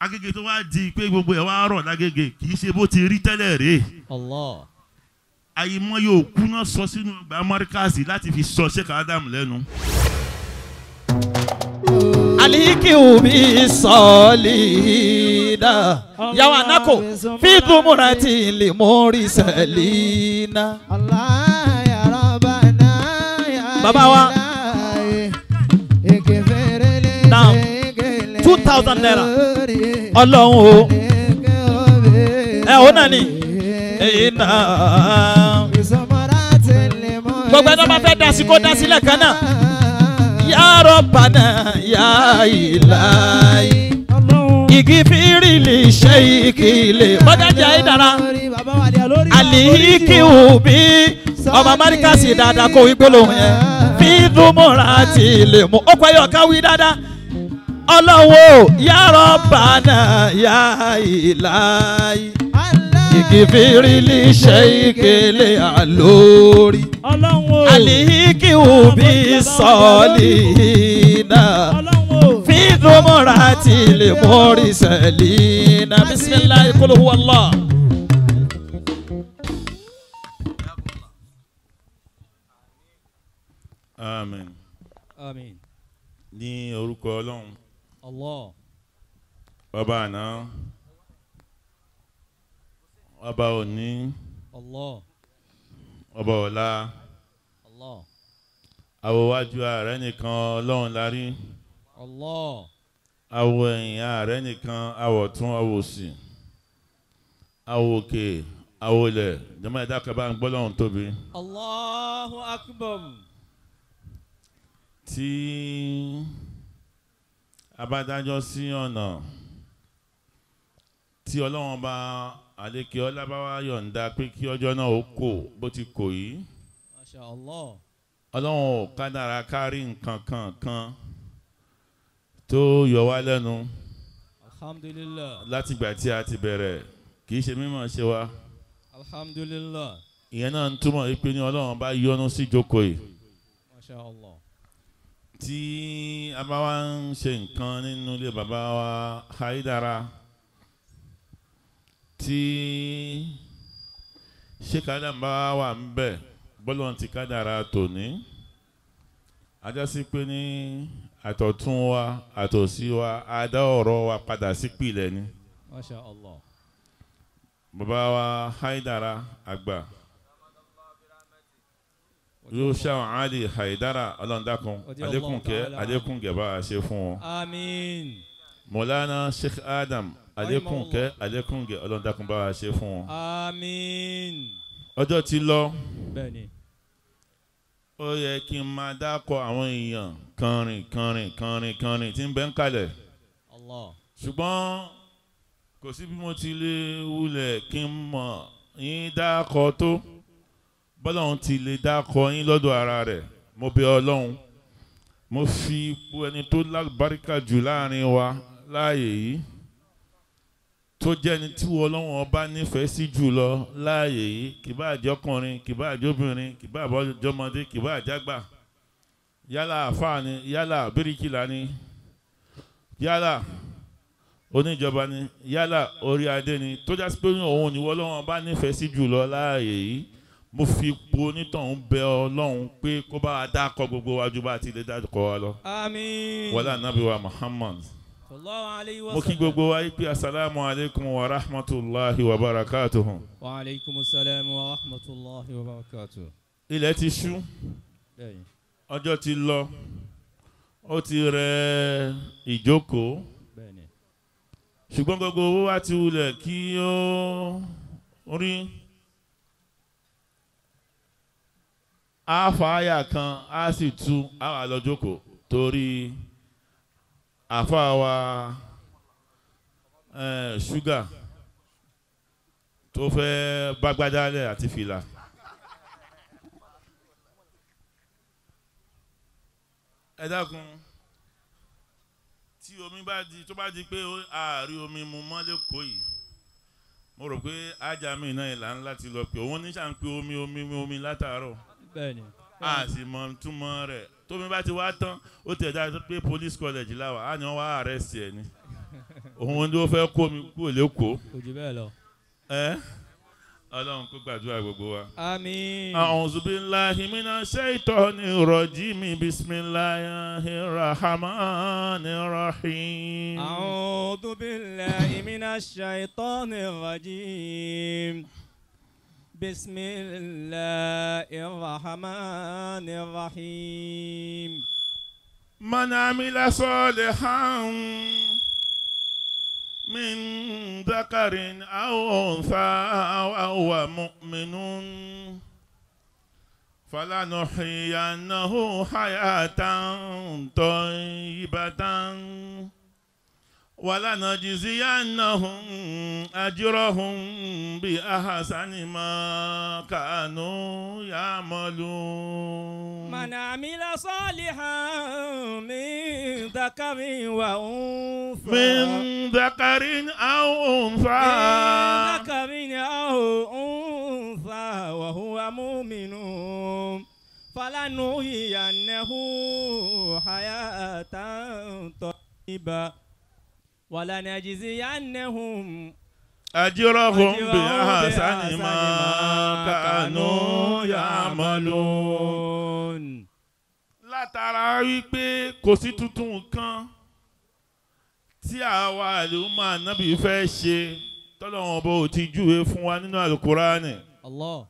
Agége tó wá di pé gbogbo ẹ̀ wá rọ̀ lágége kì í ṣe bó ti rí tẹ́lẹ̀ rèé. Allah. Àyìnmọ́ yóò kú náà sọ sínú ìgbà Mọ́ríkàsì láti fi sọ Sheikh Adam lẹ́nu. Aliki ubi solida yawa nako fi dumurati li mori salina. Allah ya Rabbana ya Baba wa. Now 2,000 naira. Ọlọ́run o. Ó náà ni. Gbogbo ẹni tó bá fẹ́ dá sí kó dá sílẹ̀ kan náà. Ya Rabbana ya Ilahi. Igifiri li Sheikh li. Bọ́dájà ìdára. Aliki ubi. Ọba Mọ́ríkàsì dáadáa kó wí gbólóhùn yẹn. Fi dumurati li mu. Ó pẹ́ yọ ká wí dáadáa. Ọlọ́run ya Rabbana ya Ilahi. Igifiri li Sheikh li Al-Ilory. Aliki ubi solina. Fi dumurati li mursalina. Bismillah qul huwa Allah. Amen. Amen. Ní orúkọ Ọlọ́run. Allah. Bàbá àná. Ọba òní. Allah. Ọba ọ̀la. Allah. Àwòwájú ààrẹ nìkan Ọlọ́run la rí. Allah. Àwọ̀ ẹ̀yìn ààrẹ nìkan àwọ̀ tún àwọ̀ òsì. Àwọ̀ òkè àwọ̀ ilẹ̀. Jọmọ́ ẹ̀dá kan bá ń gbọ́ Ọlọ́run tóbi. Allahu akbar. Tí a bá dájọ́ sí ọ̀nà tí Ọlọ́run bá àlékè ọlá bá wá yọ̀ǹda pé kí ọjọ́ náà ó kò bó ti kò yìí. Masha Allah. Ọlọ́run ò kádàrá kárí nǹkan kan tó yọ wá lẹ́nu. Alhamdulillah. Láti ìgbà tí a ti bẹ̀rẹ̀ kì í ṣe mímọ̀ ṣe wa. Alhamdulillah. Ìyẹn náà ń túmọ̀ pé ní Ọlọ́run bá yọ́nú sí ìjókòó yìí. Masha Allah. Tí a bá wá ń ṣe nǹkan nínú ilé bàbá wa Haidara tí Sheikh Adam bá wà ń bẹ̀ bọ́lọ̀ ti kádàrá tòní ajá sí pé ní àtọ̀tún wa àtòsí wa adá ọ̀rọ̀ wa padà sí pìlẹ̀ ni. Masha Allah. Bàbá wa Haidara àgbà yóò ṣàwọn àdì Haidara ọlọ́ndàkùn adékùnkẹ́ bá a ṣe fún wọn. Àmín. Mọ̀lánà Sheikh Adam adékùnkẹ́ ọlọ́ndàkùn bá a ṣe fún wọn. Àmín. Ọjọ́ ti lọ. Bẹ́ẹ̀ni. Ó yẹ kí n máa dákọ̀ àwọn èèyàn kànrìn tí ń bẹ ń kalẹ̀. Allah. Ṣùgbọ́n kò sí bí mo ti lè wulẹ̀ kí n mọ̀ yín dákọ̀ tó. Bọ́lọ́run ti lè dákọ̀ yín lọ́dọ̀ ara rẹ̀. Mo bẹ̀ Ọlọ́run. Mo fi ipò ẹni tó lálùbáríkà jù láàrin wa láàyè yìí. Tó jẹ́ ẹni tí Ọlọ́run ọba nífẹ̀ẹ́ sí jù lọ láàyè yìí. Kì bá àjọkùnrin, kì bá àjọbìnrin, kì bá àjọmọdé, kì bá àjágbà. Yálà àfáà ni, yálà bíríkìlà ni, yálà oníjọba ni, yálà orí adé ni. Tó já sí pé òun ni Ọlọ́run ọba nífẹ̀ẹ́ sí jù lọ láàyè yìí. Mo fi ipò onítọ̀hún bẹ Ọlọ́run pé kó bá wa dákọ̀ gbogbo wájú bá ti lè dákọ̀ wa lọ. Àmín. Wọlá Ànábì wa Muhammad. Mo kí gbogbo wa yí pé assalamu alaikum wa rahmatullahi wa barakatuhu. Wa alaikum assalam wa rahmatullahi wa barakatuhu. Ilẹ̀ ti ṣú. Ọjọ́ ti lọ. Ó ti rẹ ìjókòó. Ṣùgbọ́n gbogbo owó wa ti wulẹ̀ kí ó rí. A fa àyà kan a sì tú a wà lọ jókòó torí àfa wa ṣúgà tó fẹ́ bágbádálẹ̀ àti fìlà. Ẹ dákun tí omi bá di tó bá di pé ààrí omi mu mọ́ lẹ́kọ̀ọ́ yìí mo rò pé ajá mi náà ìlànà láti lọ pé òun ní sàn pé omi látàárọ̀. Bẹ́ẹ̀ni. A sì mọ túmọ̀ rẹ̀ tómi bá ti wá tán ó ti ẹ̀dá pé police college láwà á ní wọ́n wá arrest ẹ̀ ni òun ló fẹ́ kó mi kúrò lẹ́kọ̀ọ́. Ojú bẹ́ẹ̀ lọ. Ọlọ́run kó gbàdúrà gbogbo wa. Àmín. A'udhu billahi minash shaitani rajim. Bismillahir rahmanir rahim. A'udhu billahi minash shaitanir rajim. Bismillahir rahmanir rahim. Man amila salihan من ذكر أو أنثى وهو مؤمن فلنحيينه حياة طيبة ولنجزينهم أجرهم بأحسن ما كانوا يعملون. من عمل صالحا من ذكر وأنثى من ذكر أو أنثى وهو مؤمن فلنحيينه حياة طيبة ولنجزينهم أجرهم بأحسن ما كانوا يعملون. látara wípé kò sí tuntun kan tí àwa àlùmọ́ ànábì fẹ́ ṣe tọ́lọ́wọ́n bó ti júwe fún wa nínú àlùkùránì. Allah.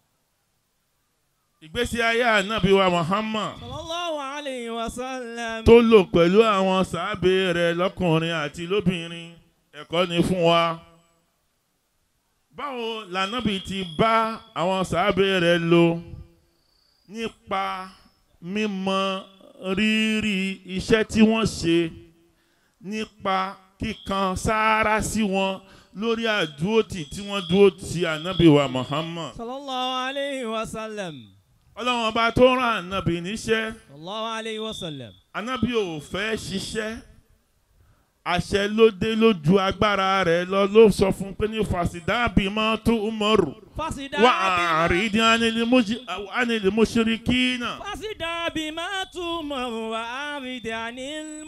ìgbésí ayé ànábì wa Muhammad sallallahu alayhi wa sallam tó lò pẹ̀lú àwọn sàábé rẹ̀ lọ́kùnrin àti lóbìnrin ẹ̀kọ́ ni fún wa. báwo lànábì ti bá àwọn sàábé rẹ̀ lò nípa mímọ rírì iṣẹ́ tí wọ́n ṣe, nípa kíkan sáárá sí wọn lórí àdúrótì tí wọ́n dúró ti ànábì wa Muhammad. sallallahu alayhi wa sallam. Ọlọ́run ọba tó rán ànábì níṣẹ́. sallallahu alayhi wa sallam. Ànábì ò fẹ́ ṣiṣẹ́, àṣẹ ló dé lójú agbára rẹ̀ lọ ló sọ fún pé ní fàṣídàbí máa tó umaru wà àrídìí anil mushrikina. fàṣídàbí máa tó umaru wà àrídìí anil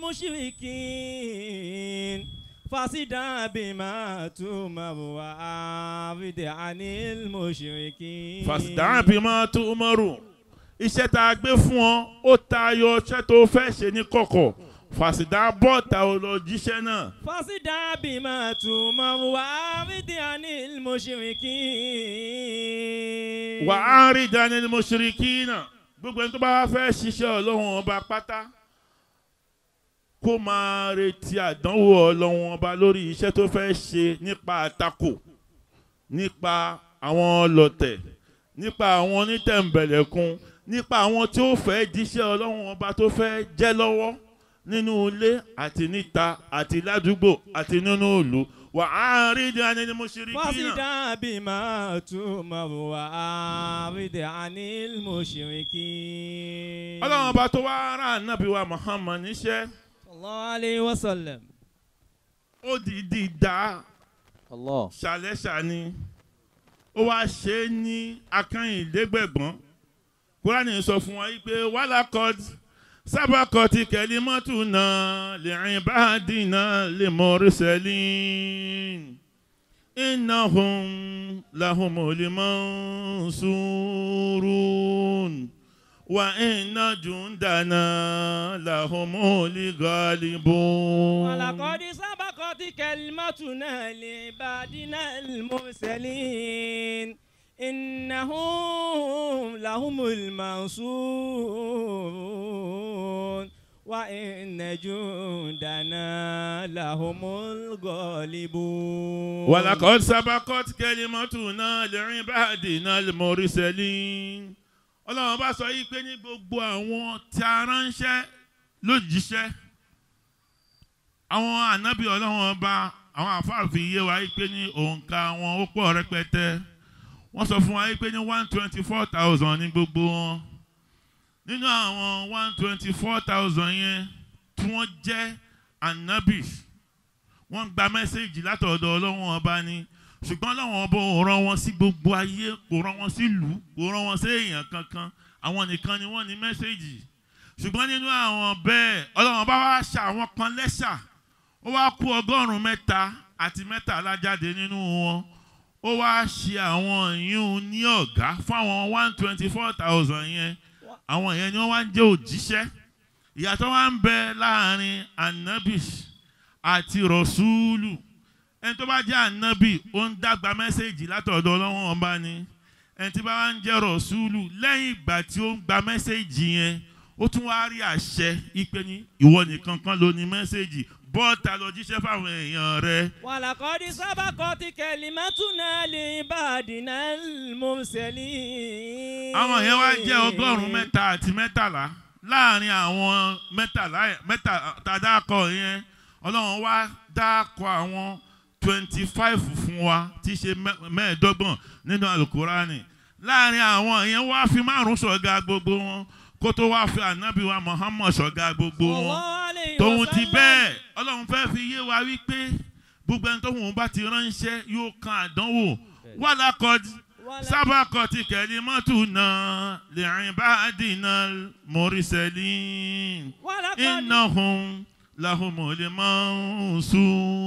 mushrikin. fàṣídàbí máa tó umaru wà àrídìí anil mushrikin. fàṣídàbí máa tó umaru, iṣẹ́ tá a gbé fún ọ ó tayọ iṣẹ́ tó fẹ́ ṣe ní kọ̀kọ̀. Fàṣídà bọ́ta Ojishe náà. Fàṣídà bima tumar wa aridi anil mushrikin. Wa aridi anil mushrikina. Gbogbo ẹni tó bá fẹ́ ṣiṣẹ́ Ọlọ́run ọba pátá kó máa retí àdánwò Ọlọ́run ọba lórí iṣẹ́ tó fẹ́ ṣe, nípa àtakò, nípa àwọn ọlọ̀tẹ̀, nípa àwọn onítẹ̀m̀bẹ̀lẹ̀kun, nípa àwọn tí ó fẹ́ jíṣẹ́ Ọlọ́run ọba tó fẹ́ jẹ́ lọ́wọ́ nínú ilé àti níta àti ládùúgbò àti nínú ìlú. Wà á rí di anil mushrikina. Fàṣídà bima tumar wà á rí di anil mushrikin. Ọlọ́run ọba tó wá rán ànábì wa Muhammad níṣẹ́. sallallahu alayhi wa sallam. Ó dìídì dá ṣàlẹ́ṣà ni. Ó wá ṣe é ní akányìndégbẹ̀gbọ́n. Kúránì sọ fún wa pé walaqad sabaqati kalimatuna li'ibadina limursalin innahum lahumul mansurun wa inna jundana lahumul ghalibun. walaqad sabaqati kalimatuna li'ibadina limursalin إنهم لهم المنصورون وإن جندنا لهم الغالبون. ولقد سبقت كلمتنا لعبادنا المرسلين. Ọlọ́run bá sọ yìí pé ní gbogbo àwọn tí a ránṣẹ́ lójíṣẹ́, àwọn ànábì Ọlọ́run ọba, àwọn àfáàfin yé wa yìí pé ní òǹkà wọn ó pọ̀ rẹpẹtẹ. Wọ́n sọ fún wa pé ní 124,000 ní gbogbo wọn. Nínú àwọn 124,000 yẹn tí wọ́n jẹ́ ànábì, wọ́n gba mẹ́sẹ̀gì látọ̀dọ̀ Ọlọ́run ọba ni. Ṣùgbọ́n Ọlọ́run ọba ò rán wọn sí gbogbo ayé, kò rán wọn sí ìlú, kò rán wọn sí èèyàn kankan. Àwọn nìkan ni wọ́n ní mẹ́sẹ̀gì. Ṣùgbọ́n nínú àwọn bẹ́ẹ̀, Ọlọ́run ọba wá ṣà àwọn kan lẹ́ṣà. ó wá kú 103 jáde nínú wọn. Ó wá ṣe àwọn yìí ní ọ̀gá fún àwọn 124,000 yẹn. Àwọn yẹn ni wọ́n wá ń jẹ́ òjíṣẹ́. Ìyàtọ̀ wá ń bẹ láàrin ànábì àti rọ̀súùlù. Ẹni tó bá jẹ́ ànábì ó ń dàgbà mẹ́sẹ̀jì látọ̀dọ̀ Ọlọ́run ọba ni. Ẹni tí bá wá ń jẹ́ rọ̀súùlù lẹ́yìn ìgbà tí ó ń gba mẹ́sẹ̀jì yẹn ó tún wá rí àṣẹ ìpè ní ìwọ nìkan kan ló ní mẹ́sẹ̀jì bọ́ọ̀tà lọ jíṣẹ́ fáwọn èèyàn rẹ̀. Wàlàkọ́dí sábàkọ́tì kẹlímẹ́tùnà lè bàdínà mùsẹ̀lì. Àwọn yẹn wá jẹ́ 113 láàrin àwọn 13 tàdákọ̀ yẹn Ọlọ́run wá dákọ̀ àwọn 25 fún wa tí ṣe 25 nínú Al-Qur'ani. Láàrin àwọn yẹn wá fi 5 ṣọ̀gá gbogbo wọn kó tó wá fi ànábì wa Muhammad ṣọ̀gá gbogbo wọn. Tóun ti bẹ́ẹ̀ Ọlọ́run fẹ́ fi yé wa wípé gbogbo ẹni tóun bá ti ránṣẹ́ yóò kan àdánwò. Wàlàkọ́dí sábàkọ́tì kẹlímọ́tùnà li'ibadinal mursalin innahum lahumul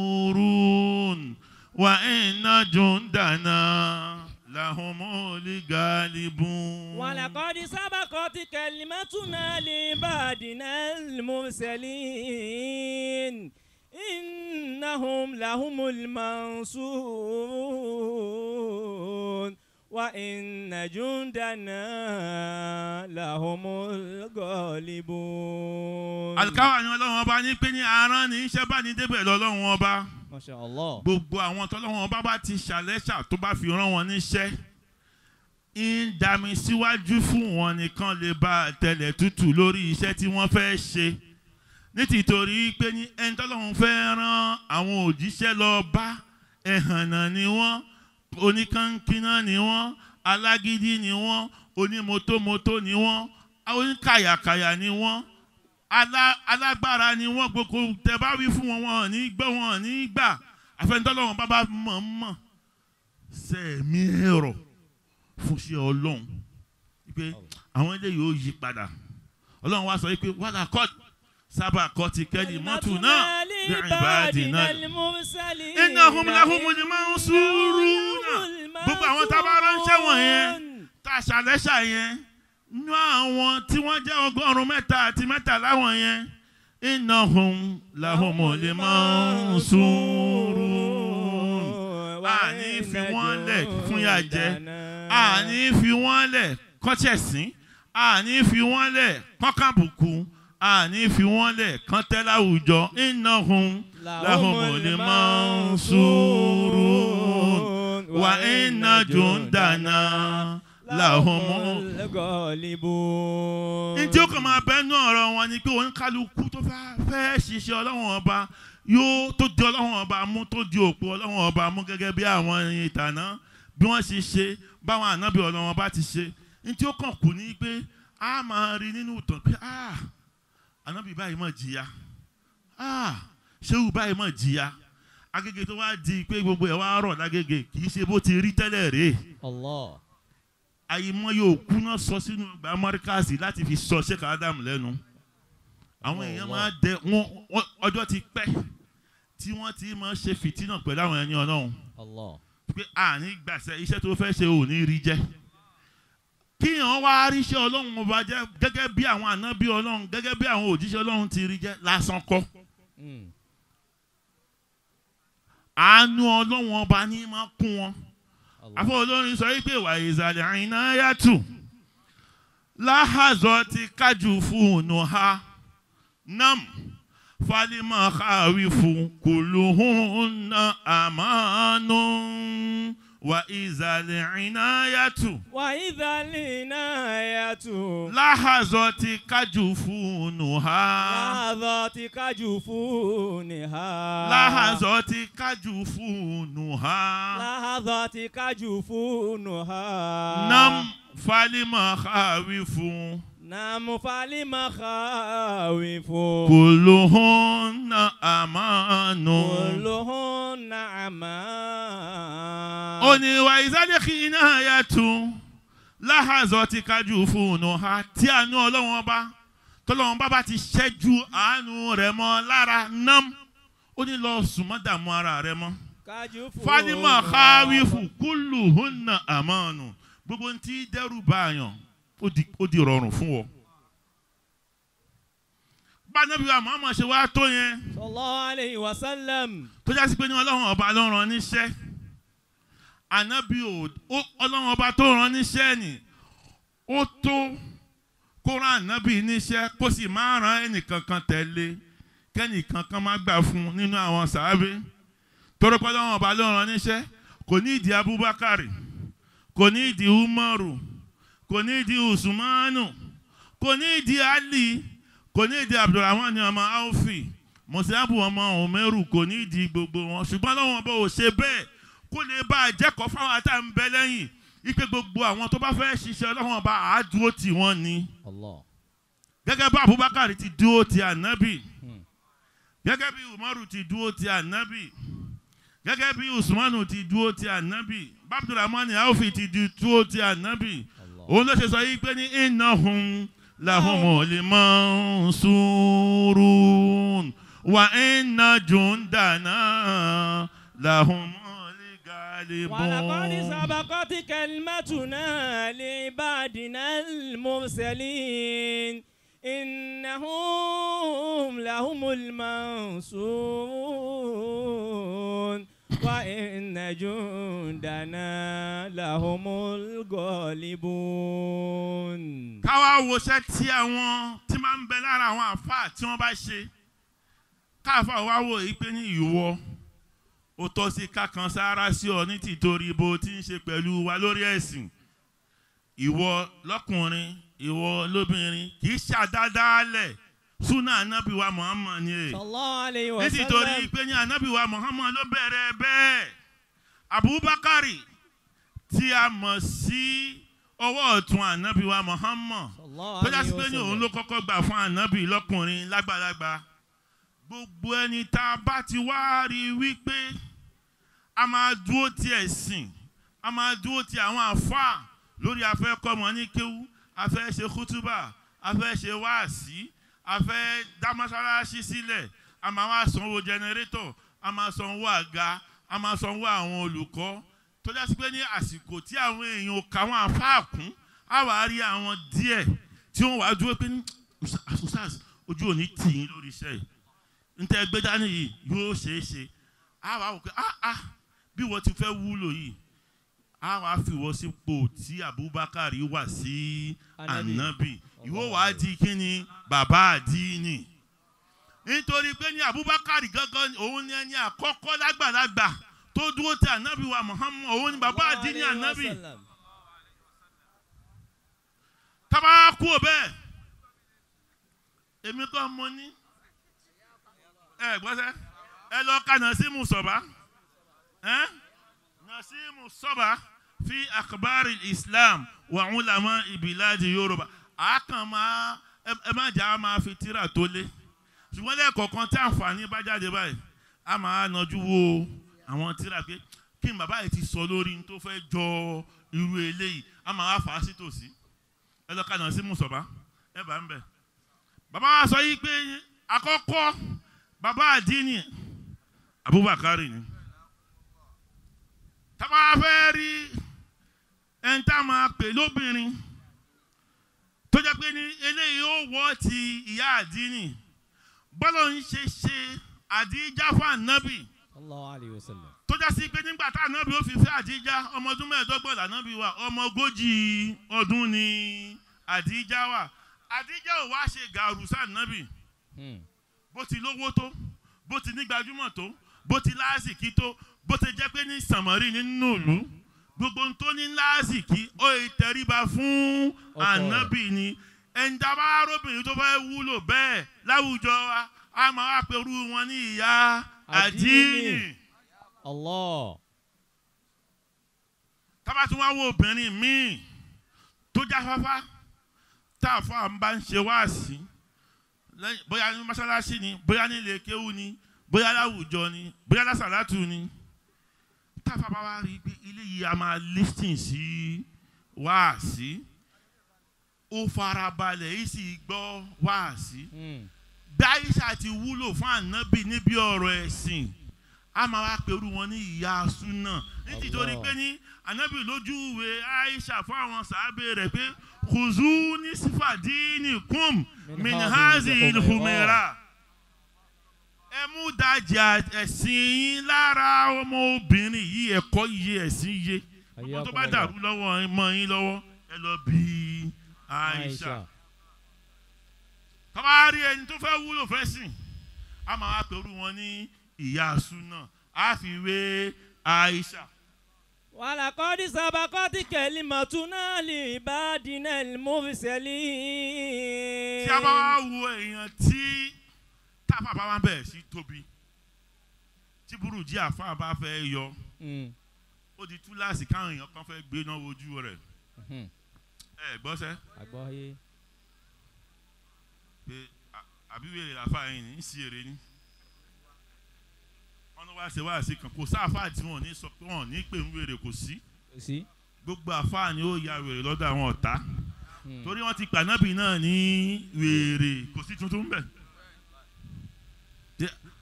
mansurun wa inna jundana lahumul galibun. Wàlàkọ́dí sábàkọ́tì kẹlímẹ́tùnà libadinal mursalin innahum lahumul mansurun wa inna jundana lahumul galibun. Àlùkáwà ni Ọlọ́run ọba ní pé ní aràn ní iṣẹ́ bá ní débẹ̀ lọ́lọ́run ọba. Masha Allah. Gbogbo àwọn tọ́lọ́run ọba bá ti ṣàlẹ́ṣà tó bá fi rán wọn níṣẹ́ ń dami síwájú fún wọn nìkan lè bá tẹ̀lẹ̀ tútù lórí iṣẹ́ tí wọ́n fẹ́ ṣe. Nítorí pé ní ẹni tọ́lọ́run fẹ́ rán àwọn òjíṣẹ́ lọ bá ẹ̀hànnà ni wọ́n, oníkànkínná ni wọ́n, alágídí ni wọ́n, onímọ́tómọ́tó ni wọ́n, oníkàyàkàyà ni wọ́n, alágbára ni wọ́n. Gbogbo tẹ́ bá wí fún wọn wọn ní gbọ́ wọn ní gbà. Àfẹnitọ́lọ́run bá mọ̀ sẹ́ẹ̀mí ẹ̀rọ fún ṣe Ọlọ́run pé àwọn eléyìí ó yí padà. Ọlọ́run wá sọ pé wàlàkọ́dí sábàkọ́tì kẹlímọ́tùnà li'ibadinal innahum lahumul mansurun. Gbogbo àwọn tá a bá ránṣẹ́ wọ̀nyẹn tá a ṣàlẹ́ṣà yẹn nú àwọn tí wọ́n jẹ́ 113 wọ̀nyẹn innahum lahumul mansurun. Àní fi wọ́n lẹ̀ fún yàjẹ́, àní fi wọ́n lẹ̀ kọ́ṣẹ̀sín, àní fi wọ́n lẹ̀ kọ́kàbùkù, àní fi wọ́n lẹ̀ kán tẹ́ láwùjọ. Innahum lahumul mansurun wa inna jundana lahumul galibun. Ntí ó kàn máa bẹ́nu ọ̀rọ̀ wọn ni pé oníkálukú tó fẹ́ ṣiṣẹ́ Ọlọ́run ọba yóò tó di Ọlọ́run ọba mú, tó di òpó Ọlọ́run ọba mú gẹ́gẹ́ bí àwọn ìtànà bí wọ́n ṣe ṣe, báwọn ànábì Ọlọ́run ọba ti ṣe. Ntí ó kàn kù ní pé a máa rí nínú ìtàn pé ànábì báyìí mọ̀ jìyà, ṣéwù báyìí mọ̀ jìyà. Agége tó wá di pé gbogbo ẹ̀ wá rọ̀ lágége kì í ṣe bó ti rí tẹ́lẹ̀ rèé. Allah. Àyìnmọ́ yóò kú náà sọ sínú ìgbà Amẹ́ríkàsì láti fi sọ Sheikh Adam lẹ́nu. Àwọn èèyàn máa dẹ wọn ọjọ́ ti pẹ́ tí wọ́n ti máa ṣe fìtínà pẹ̀lú àwọn ẹni Ọlọ́run. Allah. Pé àní gbàṣẹ iṣẹ́ tó fẹ́ ṣe ò ní rí jẹ́. Kíyàn wá ríṣẹ́ Ọlọ́run ọba jẹ́ gẹ́gẹ́ bí àwọn ànábì Ọlọ́run, gẹ́gẹ́ bí àwọn òjíṣẹ́ Ọlọ́run ti rí jẹ́ lásán kọ́. Àánú Ọlọ́run ọba ní máa kún wọn. Àfọ olórin sọ wípé wà ìzàlẹ̀ àìná yàtù láhàzọ ti kájú fún ònà ha nam falima káwí fún kùlùhùn náà àmánú wà ìzàlẹ̀ àìná yàtù. Wà ìzàlẹ̀ àìná yàtù. Láhàzọ ti kájú fún ònà ha. Láhàzọ ti kájú fún ònà ha. Láhàzọ ti kájú fún ònà ha. Láhàzọ ti kájú fún ònà ha. Nam falima káwí fún. Nam falima káwí fún. Kùlùhùn náà àmánú. Kùlùhùn náà àmánú. Ó ní wà ìsádẹ́kì iná yàtú láhàzọ ti kájú fún ònà ha tí àánú Ọlọ́run ọba tọ́lọ́run bá ti ṣẹ́jú àánú rẹ̀ mọ́ lára nam ó ní lọ sùn má dààmú ara rẹ mọ́. Fánímà káwífù kúlù húnà àmọ́nù gbogbo ń tí dẹ́rù báyàn ó di rọrùn fún ọ. Bá Ànábì wa Muhammad ṣe wá tó yẹn. Sallallahu alayhi wa sallam. Tó já sí pé ní Ọlọ́run ọba ló rán níṣẹ́. Ànábì Ọlọ́run ọba tó rán níṣẹ́ ni ó tó kó rán Ànábì níṣẹ́ kó sì máa rán ẹnìkankan tẹ̀lé kẹ́nìkankan má gbà fún nínú àwọn sàábé. Torí pé Ọlọ́run ọba ló rán níṣẹ́ kò ní ìdí Abubakar kò ní ìdí Umaru kò ní ìdí Usmanu kò ní ìdí Ali kò ní ìdí Abdullah ní ọmọ Aufi Musabu ọmọ Umeru kò ní ìdí gbogbo wọn ṣùgbọ́n Ọlọ́run ọba ò ṣe bẹ́ẹ̀ kó lè bá a jẹ́kọ̀ọ́ fáwọn àtà ń bẹ lẹ́yìn ipe gbogbo àwọn tó bá fẹ́ ṣiṣẹ́ Ọlọ́run ọba àádúró tì wọ́n ni. Gẹ́gẹ́ bí Abubakar ti dúró ti Ànábì gẹ́gẹ́ bí Umaru ti dúró ti Ànábì gẹ́gẹ́ bí Usmanu ti dúró ti Ànábì Abdulrahman Aufi ti dúró ti Ànábì òun ló ṣe sọ yìí pé ní innahum lahumul mansurun wa inna jundana lahumul galibun. ولقد سبقت كلمتنا لعبادنا المرسلين إنهم لهم المنصورون وإن جندنا لهم الغالبون. Káwá wo ṣẹ́ tí àwọn tí máa ń bẹ lára àwọn àfáà tí wọ́n bá ṣe káfà wá wò yí pé ní ìwọ ó tọ́ sí kákan sára sí ọ ní tìtorí bó ti ń ṣe pẹ̀lú wa lórí ẹ̀sìn. Ìwọ lọ́kùnrin ìwọ lóbìnrin kì í ṣàdádálẹ̀ súnà Ànábì wa Muhammad ni ẹ̀. Sallallahu alayhi wa sallam. Nítorí pé ní Ànábì wa Muhammad ló bẹ̀rẹ̀ bẹ́ẹ̀. Abubakar tí a mọ̀ sí ọwọ́ ọ̀tún Ànábì wa Muhammad tó já sí pé ní òun ló kọ́kọ́ gbà fún Ànábì lọ́kùnrin lágbàlagbà. Gbogbo ẹni tá a bá ti wá rí wípé a máa dúró ti ẹ̀sìn a máa dúró ti àwọn àfáà lórí afẹ́ kọ́mọ ní kéwú afẹ́ ṣe kútúbà afẹ́ ṣe wáàsí afẹ́ dá mọ́ṣáláṣí sílẹ̀ a máa wá sanwó jẹnẹrétọ̀ a máa sanwó àga a máa sanwó àwọn olùkọ́ tó já sí pé ní àsìkò tí àwọn èèyàn ò ká wọn àfáà kún á wàá rí àwọn díẹ̀ tí wọ́n wàá dúró pé ní asosas ojú òní tì yín lórí iṣẹ́ yìí ntẹ gbé dání yìí yóò ṣeé ṣe á wàá wò pé bí wọ́n ti fẹ́ wúlò yìí á wàá fi wọ́n sípò tí Abubakar wà sí Ànábì ìwọ wàá di kíni bàbá àdínì nítorí pé ní Abubakar gángan òun ni ẹni àkọ́kọ́ lágbàlagbà tó dúró ti Ànábì wa Muhammad òun ni bàbá àdínì Ànábì tábà kú ò bẹ́ẹ̀ èmi kọ́ mọ ní. Gbọ́sẹ̀ ẹ lọ ka Nasimu Sọba Nasimu Sọba fi akhbari Islam wa ulama ibiladi Yorùbá a kàn máa ẹ má jà á máa fi tírà tó lé ṣùgbọ́n lẹ́ẹ̀kọ̀ọ̀kan tí àǹfààní bá jáde báyìí a máa nájú wo àwọn tírà pé kí n bàbá yìí ti sọ lórí n tó fẹ́ jọ irú eléyìí a máa wá fà á sí tòsí ẹ lọ ka Nasimu Sọba ẹ bá ń bẹ̀. Bàbá wa sọ yìí pé àkọ́kọ́ bàbá àdínì Abubakar ni tábà fẹ́ rí ẹni tá a máa pè lóbìnrin tó jẹ́ pé ní eléyìí ó wọ́ ti ìyá àdínì bọ́lá ń ṣe Àdíjà fún Ànábì tó já sí pé nígbà tá Ànábì ó fi fẹ́ Àdíjà ọmọ ọdún 25 l'Ànábì wà ọmọ 40 ọdún ni Àdíjà wà Àdíjà ò wá ṣe gàrú sí Ànábì bó ti lówó tó bó ti ní gbajúmọ̀ tó bó ti láàsìkí tó bó ti jẹ́ pé ní sàmárì nínú ìlú gbogbo ohun tó ní láàsìkí ó ìtẹríba fún Ànábì ni ẹni tá a bá róbìnrin tó fẹ́ wúlò bẹ́ẹ̀ láwùjọ wa a máa wá pẹ̀lú wọn ní ìyá àdínì. Tábà tún wá wo obìnrin míì tó jáfáfá tá a fọ́ àwọn bá ń ṣe wáàsí bóyá ní mọ́ṣáláṣí ni bóyá ní ilé kéwú ni bóyá láwùjọ ni bóyá lásàlátù ni táfà bá wá rí i pé ilé yìí a máa listen sí wáàsí ó farabalẹ̀ yìí sì gbọ́ wáàsí bí Aisha ti wúlò fún ànábì níbi ọ̀rọ̀ ẹ̀sìn a máa wá pẹ̀lú wọn ní ìyá súnà nítorí pé ní ànábì lójú ìwé Aisha fún àwọn sàábé rẹ̀ pé khuzu nisfa dinikum min hazihil humera ẹ mú dájì ẹ̀sìn yín lára ọmọ obìnrin yìí ẹ̀kọ́ iye ẹ̀sìn iye gbogbo tó bá dàrú lọ́wọ́ mọ́ yín lọ́wọ́ ẹ lọ bí Aisha tọ́ba rí ẹni tó fẹ́ wúlò fẹ́ sìn a máa wá pẹ̀lú wọn ní ìyá súnà a fi wé Aisha. ولقد سبقت كلمتنا لعبادنا المرسلين. tí a bá wá wo èèyàn tí táfà bá wá bẹ̀rẹ̀ sí tóbi tí burújí àfáà bá fẹ́ yọ ó di túláàsì káwọn èèyàn kan fẹ́ gbé náà wojú rẹ̀ ẹ gbọ́sẹ̀ pé àbí wèrè làfáà yìí ní sí èrè ní wọ́n wá ṣe wá sí kan kò sáfáà tí wọ́n ní sọ pé wọ́n ní pé ń wèrè kò sí gbogbo àfáà ni ó ya wèrè lọ́dọ̀ àwọn ọ̀tá torí wọ́n ti pànábì náà ní wèrè kò sí tuntun bẹ̀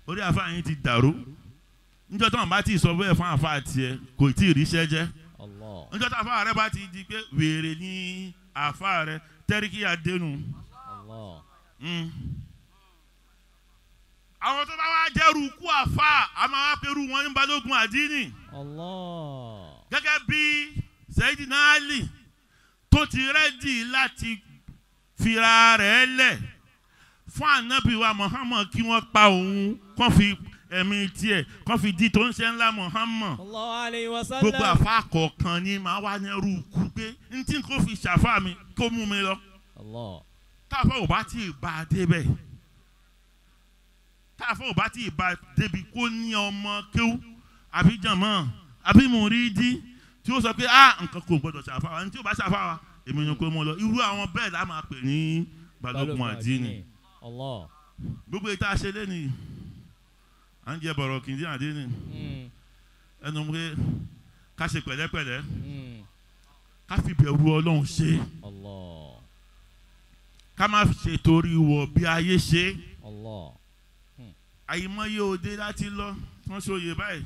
orí àfáà yín ti dàrú níjọ́ tí wọ́n bá ti sọ bẹ́ẹ̀ fún àfáà tiẹ̀ kò tí ì ríṣẹ́ jẹ́ níjọ́ tí àfáà rẹ bá ti di pé wèrè ní àfáà rẹ tẹ́ríkì àdénù àwọn tó bá wá jẹ́rù kú àfáà a máa wá pẹ̀lú wọn ní balógun àdínì gẹ́gẹ́ bí Sayyidina Ali tó ti rẹ́dì láti fira rẹ̀ lẹ̀ fún ànábì wa Muhammad kí wọ́n pa òun kán fi ẹ̀mí tiẹ̀ kán fi di tó ń ṣe ńlá Muhammad gbogbo àfáà kọ̀ọ̀kan ni màá wá ní ẹrú kú pé n tí kò fi ṣàfáà mi kó mú mi lọ táfà ò bá tí ì bá a débẹ̀ táfà ò bá tí ì bá a débi kó ní ọmọ kéwú àbí jàmọ́ àbí mùrídí tí ó sọ pé nǹkan kò gbọdọ̀ ṣàfáà ní tí ò bá ṣàfáà èmi ni kò mú lọ irú àwọn bẹ́ẹ̀ la máa pè ní balógun àdínì gbogbo ìta ṣe lẹ́nu à ń jẹ bọ̀rọ̀ kìndín àdínì ẹnu pé ká ṣe pẹ̀lẹ́pẹ̀lẹ́ ká fi bẹ̀rù Ọlọ́run ṣe ká má ṣe torí wọ bí ayé ṣe àyìnmọ́yé òde láti lọ wọ́n ṣòye báyìí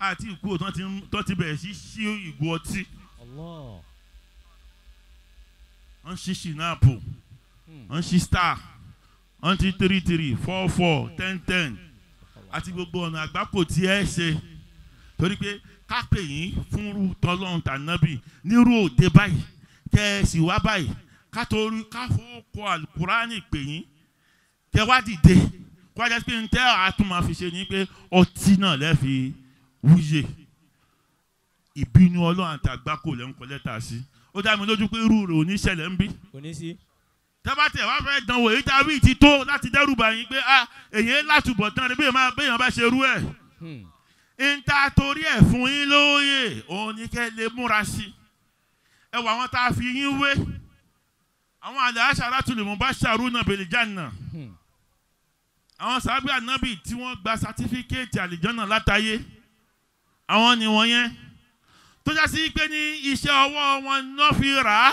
àti ìkú tó ti bẹ̀rẹ̀ sí ṣí ìgò ọtí wọ́n ṣí ṣìnáàpù wọ́n ṣí star wọ́n ti 33 44 10 àti gbogbo ọ̀nà àgbákò tí ẹ ṣe torí pé ká pè yín fún tọ́lọ́run tànábì nírú òde báyìí kẹ́ ẹ sì wá báyìí ká torí ká fọwọ́kọ alukurani pè yín kẹ́ wá dìde kó wájà pé ntẹ́ àtúmọ̀ fi ṣe ni pé ọtí náà lẹ́ẹ̀fi wúyè ìbínú Ọlọ́run àti àgbákò lẹ́ ń kọ lẹ́tà sí ó dá mi lójú pé irú rẹ̀ ò ní ṣẹlẹ̀ ń bí. tẹ́bátẹ̀ wá fẹ́ dánwò èyí tá a wí ti tó láti dẹ́rù bá yín pé èyí látúbọ̀ tán rẹ̀ béèyàn bá ṣe rú ẹ̀. ń ta torí ẹ̀ fún yín lóye òun ní kẹ́ lè múra sí. ẹ wà wọn tá a fi yín wé àwọn al-asharatul mubashsharuna bil janna àwọn sàábì ànábì tí wọ́n gba sátífíkẹ́ẹ̀tì àlìjọ́nà látàyé àwọn ni wọ́n yẹn tó já sí pé ní iṣẹ́ ọwọ́ wọn náà fi rà á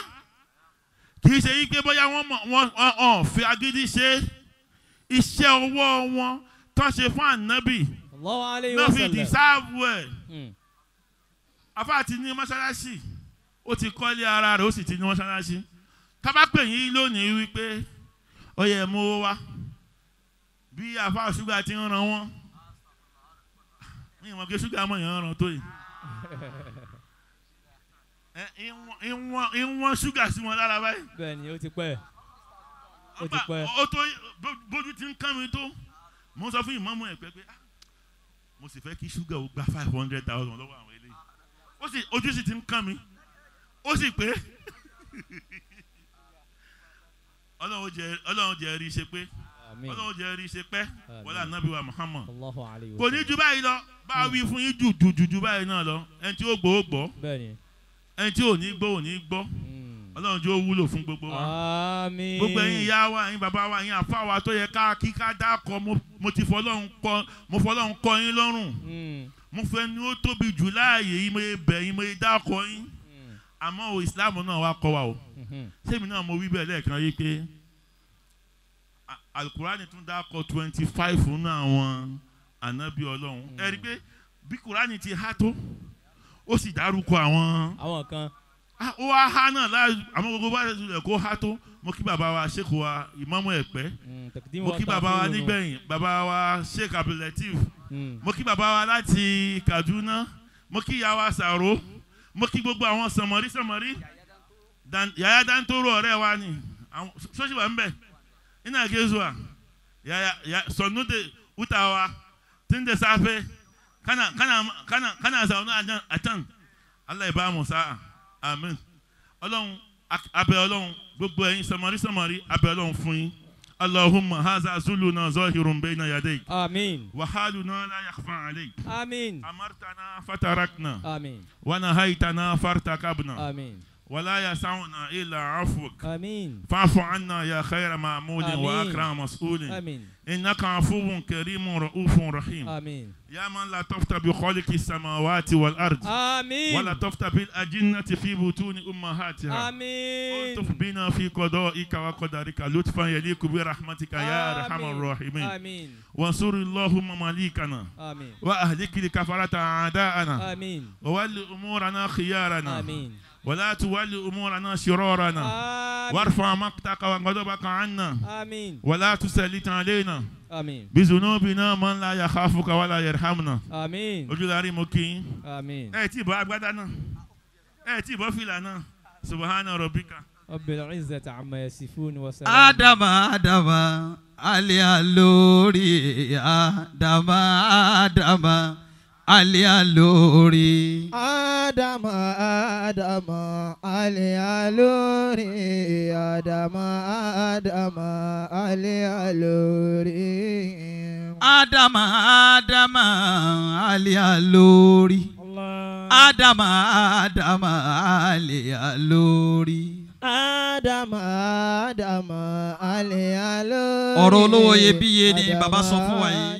kì í ṣe yí pé bóyá wọ́n fi agídí ṣe iṣẹ́ ọwọ́ wọn tó ṣe fún ànábì náà fi dìsáàbù ẹ̀ afá ti ní mọ́ṣáláṣí ó ti kọ́lé ara rẹ̀ ó sì ti ní mọ́ṣáláṣí kábàpẹ̀ yín lónìí wípé ó yẹ mú wá bí afá ṣúgà ti ń ran wọn ní ìmọ̀ pé ṣúgà mọ̀ yẹn ń ran tó yìí ìwọ̀n ṣúgà sí wọn lára báyìí. bẹ́ẹ̀ni ó ti pẹ́ ó tó bójú ti ń kán mi tó mo sọ fún ìmọ̀mù ẹ̀ pé mo sì fẹ́ kí ṣúgà ó gba 500,000 lọ́wọ́ àwọn eléyìí ó sì ojú sì ti ń kán mi ó sì pé Ọlọ́run jẹ́ rí ṣe pé Ọlọ́run jẹ́ rí ṣe pẹ́ wọlé ànábì wa Muhammad kò ní ju báyìí lọ bá wí fún yín jù báyìí náà lọ ẹni tí ó gbọ́ ó gbọ́ ẹni tí ò ní gbọ́ ò ní gbọ́ Ọlọ́run jẹ́ ó wúlò fún gbogbo wa gbogbo ẹ̀yin ìyá wa ẹ̀yin bàbá wa ẹ̀yin àfáà wa tó yẹ ká kí ká dákọ̀ mo ti fọlọ́run kọ́ yín lọ́rùn mo fẹ́ ni ó tóbi jù láàyè yìí mo yẹ bẹ̀ yín mo yẹ dákọ̀ yín àmọ́ o ìsìláàmù náà wá kọ́ wa o sẹ́mi náà mo wí bẹ́ẹ̀ lẹ́ẹ̀kan yí pé alukurani tún dákọ̀ 25 fún àwọn ànábì Ọlọ́run ẹ rí pé bí kurani ti há tó ó sì dárúkọ àwọn kan ó wá há náà láàyè àmọ́ gbogbo bá rẹ̀ kó há tó mo kí bàbá wa Sheikh wa Ìmáàmù Ẹ̀pẹ́ mo kí bàbá wa nígbẹ̀yìn bàbá wa Sheikh Abdullah mo kí bàbá wa láti Kaduna mo kí ìyá wa Sàró mo kí gbogbo àwọn sànmọ́rí yàyà dáńtóró ọ̀rẹ́ wa ni sọ́sì wà ń bẹ̀ ina gezuwa ya sonnude utawa tun da safe kana zaune a can Allah ya ba mu sa'a amin Ọlọ́run abẹ́ Ọlọ́run gbogbo ẹ̀yin samari abẹ́ Ọlọ́run fún yín Allahumma haza zuluna zahirun bayna yadayk amin wa haluna la yakhfa alayk amin amartana fatarakna amin wa nahaytana fartakabna amin ولا يسعنا إلا عفوك آمين فاعف عنا يا خير معمول وأكرم مسؤول آمين إنك عفو كريم رؤوف رحيم آمين يا من لا تفتى بخلق السماوات والأرض آمين ولا تفتى بالأجنة في بطون أمهاتها آمين ألطف بنا في قضائك وقدرك لطفا يليق برحمتك يا أرحم الراحمين آمين وانصر اللهم مليكنا آمين وأهلك لكفرة أعداءنا آمين وول أمورنا خيارنا آمين ولا تولي أمورنا شرارنا وارفع مقتك وغضبك عنا آمين ولا تسلط علينا آمين بذنوبنا من لا يخافك ولا يرحمنا آمين ojúdarí mo kí yín آمين ẹ tí bọ́ agbádá náà ẹ tí bọ́ fìlà náà subhana rabbika. رب العزة عما يصفون وسلام Adama Al-Ilory Adama Al-Ilory Al-Ilory Al-Ilory Al-Ilory الله Al-Ilory Al-Ilory ọ̀rọ̀ olówó iyebíye ni bàbá sọ fún wa yìí.